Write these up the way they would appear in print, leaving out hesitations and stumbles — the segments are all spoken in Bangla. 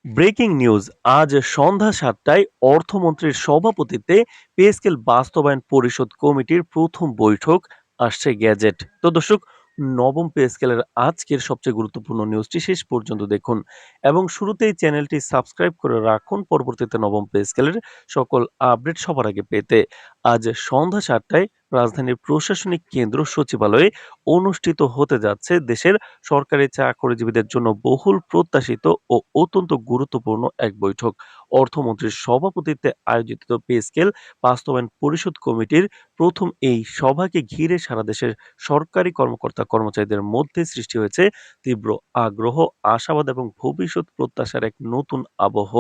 ব্রেকিং নিউজ আজ সন্ধ্যা ৭টায় অর্থমন্ত্রীর সভাপতিত্বে পে স্কেল বাস্তবায়ন পরিষদ কমিটির প্রথম বৈঠক আসছে গ্যাজেট। তো দর্শক, নবম পে স্কেলের আজকের সবচেয়ে গুরুত্বপূর্ণ নিউজটি শেষ পর্যন্ত দেখুন এবং শুরুতেই চ্যানেলটি সাবস্ক্রাইব করে রাখুন পরবর্তীতে নবম পে স্কেলের সকল আপডেট সবার আগে পেতে। আজ সন্ধ্যা ৭টায় রাজধানীর প্রশাসনিক কেন্দ্র সচিবালয়ে অনুষ্ঠিত হতে যাচ্ছে দেশের সরকারি চাকরিজীবীদের জন্য বহুল প্রত্যাশিত ও অত্যন্ত গুরুত্বপূর্ণ এক বৈঠক। অর্থমন্ত্রীর সভাপতিত্বে আয়োজিত পে স্কেল বাস্তবায়ন পরিষদ কমিটির প্রথম এই সভাকে ঘিরে সারা দেশের সরকারি কর্মকর্তা কর্মচারীদের মধ্যে সৃষ্টি হয়েছে তীব্র আগ্রহ, আশাবাদ এবং ভবিষ্যৎ প্রত্যাশার এক নতুন আবহ।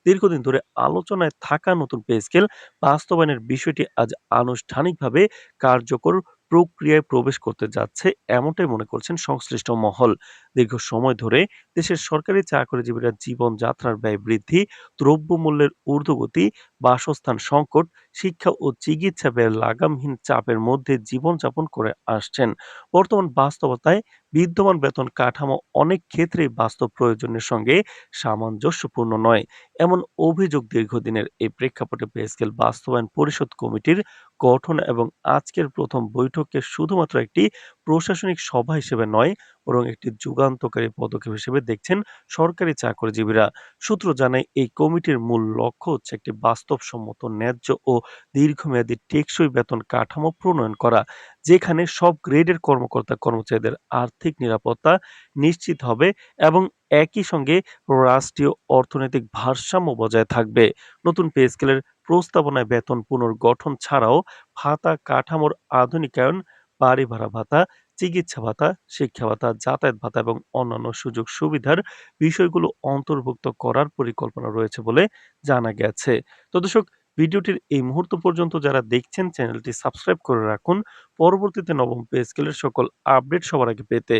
দীর্ঘদিন ধরে আলোচনায় থাকা নতুন পে স্কেল বাস্তবায়নের বিষয়টি আজ আনুষ্ঠানিকভাবে কার্যকর প্রক্রিয়ায় প্রবেশ করতে যাচ্ছে, এমনটাই মনে করছেন সংশ্লিষ্ট মহল। দীর্ঘ সময় ধরে দেশের সরকারি চাকরিজীবীরা জীবনযাত্রার ব্যয় বৃদ্ধি, দ্রব্যমূল্যের ঊর্ধ্বগতি, বাসস্থান সংকট, শিক্ষা ও চিকিৎসা ব্যয়ের লাগামহীন চাপের মধ্যে জীবনযাপন করে আসছেন। বর্তমান বাস্তবতায় বিদ্যমান বেতন কাঠামো অনেক ক্ষেত্রেই বাস্তব প্রয়োজনের সঙ্গে সামঞ্জস্যপূর্ণ নয়। এমন অভিযোগ দীর্ঘদিনের। এই প্রেক্ষাপটে পে স্কেল বাস্তবায়ন পরিষদ কমিটির গঠন এবং আজকের প্রথম বৈঠককে শুধুমাত্র একটি প্রশাসনিক সভা হিসেবে নয়, বরং একটি যুগান্তকারী পদক্ষেপ হিসেবে দেখছেন সরকারি চাকরিজীবীরা। সূত্র জানায় এই কমিটির মূল লক্ষ্য হচ্ছে একটি বাস্তবসম্মত, ন্যায্য ও দীর্ঘমেয়াদী টেকসই বেতন কাঠামো প্রণয়ন করা, যেখানে সব গ্রেডের কর্মকর্তা কর্মচারীদের আর্থিক নিরাপত্তা নিশ্চিত হবে এবং একই সঙ্গে রাষ্ট্রীয় অর্থনৈতিক ভারসাম্য বজায় থাকবে। নতুন পে স্কেলের প্রস্তাবনায় বেতন পুনর্গঠন ছাড়াও ভাতা কাঠামোর আধুনিকায়ন, বাড়ি ভাড়া ভাতা, চিকিৎসা ভাতা, শিক্ষা ভাতা, যাতায়াত ভাতা এবং অন্যান্য সুযোগ সুবিধার বিষয়গুলো অন্তর্ভুক্ত করার পরিকল্পনা রয়েছে বলে জানা গেছে। তো দর্শক, ভিডিওটির এই মুহূর্ত পর্যন্ত যারা দেখছেন চ্যানেলটি সাবস্ক্রাইব করে রাখুন পরবর্তীতে নবম পে স্কেলের সকল আপডেট সবার আগে পেতে।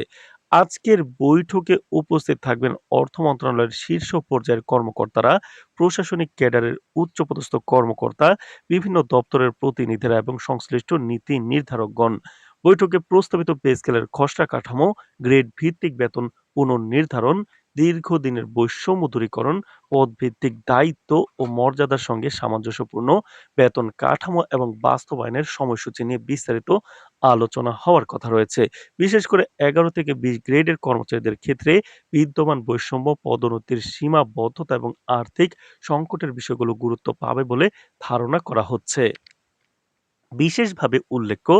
আজকের বৈঠকে উপস্থিত থাকবেন অর্থ মন্ত্রণালয়ের শীর্ষ পর্যায়ের কর্মকর্তারা, প্রশাসনিক ক্যাডারের উচ্চপদস্থ কর্মকর্তা, বিভিন্ন দপ্তরের প্রতিনিধিরা এবং সংশ্লিষ্ট নীতি নির্ধারকগণ। বৈঠকে প্রস্তাবিত পে স্কেলের খসড়া কাঠামো, গ্রেড ভিত্তিক বেতন পুনর্নির্ধারণ, দীর্ঘদিনের বৈষম্য দূরীকরণ, পদভিত্তিক দায়িত্ব ও মর্যাদার সঙ্গে সামঞ্জস্যপূর্ণ বেতন কাঠামো এবং বাস্তবায়নের সময়সূচি নিয়ে বিস্তারিত আলোচনা হওয়ার কথা রয়েছে। বিশেষ করে ১১ থেকে ২০ গ্রেডের কর্মচারীদের ক্ষেত্রে বিদ্যমান বৈষম্য, পদোন্নতির সীমাবদ্ধতা এবং আর্থিক সংকটের বিষয়গুলো গুরুত্ব পাবে বলে ধারণা করা হচ্ছে। বিশেষভাবে উল্লেখ্য,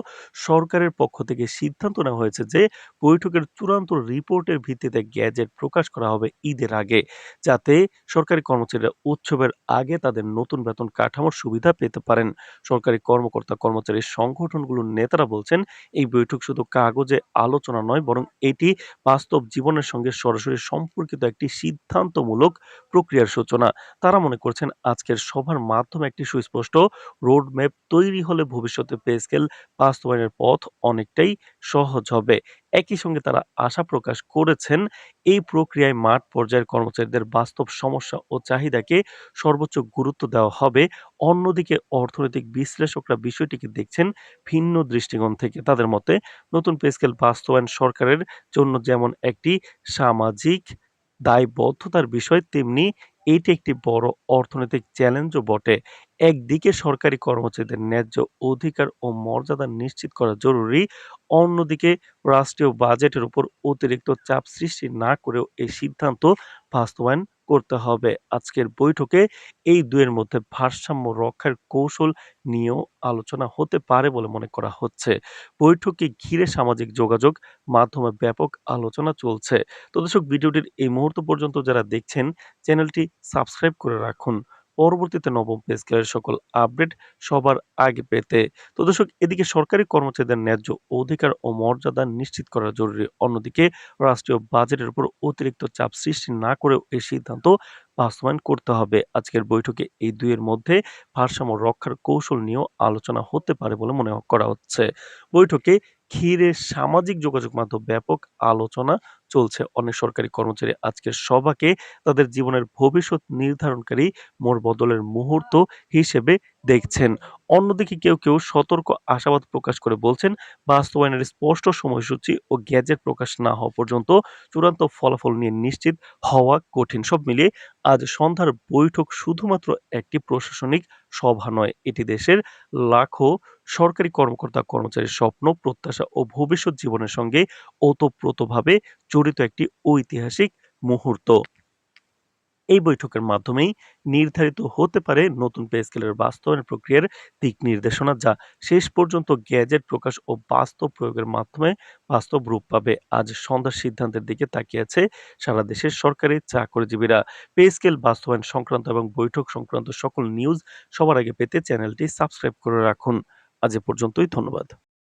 সরকারের পক্ষ থেকে সিদ্ধান্ত নেওয়া হয়েছে যে বৈঠকের চূড়ান্ত রিপোর্টের ভিত্তিতে গ্যাজেট প্রকাশ করা হবে ঈদের আগে, যাতে সরকারি কর্মচারীরা উৎসবের আগে তাদের নতুন বেতন কাঠামোর সুবিধা পেতে পারেন। সরকারি কর্মকর্তা কর্মচারী সংগঠনগুলোর নেতারা বলছেন, এই বৈঠক শুধু কাগজে আলোচনা নয়, বরং এটি বাস্তব জীবনের সঙ্গে সরাসরি সম্পর্কিত একটি সিদ্ধান্তমূলক প্রক্রিয়ার সূচনা। তারা মনে করছেন আজকের সভার মাধ্যমে একটি সুস্পষ্ট রোডম্যাপ তৈরি হলে ভবিষ্যতে পে স্কেল বাস্তবায়নের পথ অনেকটাই সহজ হবে। একই সঙ্গে তারা আশা প্রকাশ করেছেন, এই প্রক্রিয়ায় মাঠ পর্যায়ের কর্মচারীদের বাস্তব সমস্যা ও চাহিদাকে সর্বোচ্চ গুরুত্ব দেওয়া হবে। অন্যদিকে অর্থনৈতিক বিশ্লেষকরা বিষয়টিকে দেখছেন ভিন্ন দৃষ্টিকোণ থেকে। তাদের মতে, নতুন পে স্কেল বাস্তবায়ন সরকারের জন্য যেমন একটি সামাজিক দায়বদ্ধতার বিষয়, তেমনি এটি একটি বড় অর্থনৈতিক চ্যালেঞ্জও বটে। একদিকে সরকারি কর্মচারীদের ন্যায্য অধিকার ও মর্যাদা নিশ্চিত করা জরুরি, অন্যদিকে রাষ্ট্রীয় বাজেটের উপর অতিরিক্ত চাপ সৃষ্টি না করেও এই সিদ্ধান্ত বাস্তবায়ন করতে হবে। আজকের বৈঠকে এই দুয়ের মধ্যে ভারসাম্য রক্ষার কৌশল নিয়েও আলোচনা হতে পারে বলে মনে করা হচ্ছে। বৈঠককে ঘিরে সামাজিক যোগাযোগ মাধ্যমে ব্যাপক আলোচনা চলছে। তো দর্শক, ভিডিওটির এই মুহূর্ত পর্যন্ত যারা দেখছেন চ্যানেলটি সাবস্ক্রাইব করে রাখুন পরবর্তীতে নবম পে স্কেলের সকল আপডেট সবার আগে পেতে। তো দর্শক, এদিকে সরকারি কর্মচারীদের ন্যায্য অধিকার ও মর্যাদা নিশ্চিত করা জরুরি, অন্যদিকে রাষ্ট্রীয় বাজেটের উপর অতিরিক্ত চাপ সৃষ্টি না করেও এই সিদ্ধান্ত বাস্তবায়ন করতে হবে। আজকের বৈঠকে এই দুইয়ের মধ্যে ভারসাম্য রক্ষার কৌশল নিয়েও আলোচনা হতে পারে বলে মনে করা হচ্ছে। বৈঠকে ঘিরে সামাজিক যোগাযোগ মাধ্যম ব্যাপক আলোচনা চলছে। অনেক সরকারি কর্মচারী আজকের সভাকে তাদের জীবনের ভবিষ্যৎ নির্ধারণকারী মোড় বদলের মুহূর্ত হিসেবে দেখছেন। অন্যদিকে কেউ সতর্ক আশাবাদ প্রকাশ করে বলছেন, বাস্তবায়নের স্পষ্ট সময়সূচি ও গ্যাজেট প্রকাশ না হওয়া পর্যন্ত চূড়ান্ত ফলাফল নিয়ে নিশ্চিত হওয়া কঠিন। সব মিলিয়ে আজ সন্ধ্যার বৈঠক শুধুমাত্র একটি প্রশাসনিক সভা নয়, এটি দেশের লাখো সরকারি কর্মকর্তা-কর্মচারীর স্বপ্ন, প্রত্যাশা ও ভবিষ্যৎ জীবনের সঙ্গে ওতপ্রোতভাবে জড়িত একটি ঐতিহাসিক মুহূর্ত। এই বৈঠকের মাধ্যমেই নির্ধারিত হতে পারে নতুন পে স্কেলের বাস্তবায়ন প্রক্রিয়ার দিক নির্দেশনা, যা শেষ পর্যন্ত গ্যাজেট প্রকাশ ও বাস্তব প্রয়োগের মাধ্যমে বাস্তব রূপ পাবে। আজ সন্ধ্যার সিদ্ধান্তের দিকে তাকিয়ে আছে সারা দেশের সরকারি চাকরিজীবীরা। পে স্কেল বাস্তবায়ন সংক্রান্ত এবং বৈঠক সংক্রান্ত সকল নিউজ সবার আগে পেতে চ্যানেলটি সাবস্ক্রাইব করে রাখুন। আজ এ পর্যন্তই, ধন্যবাদ।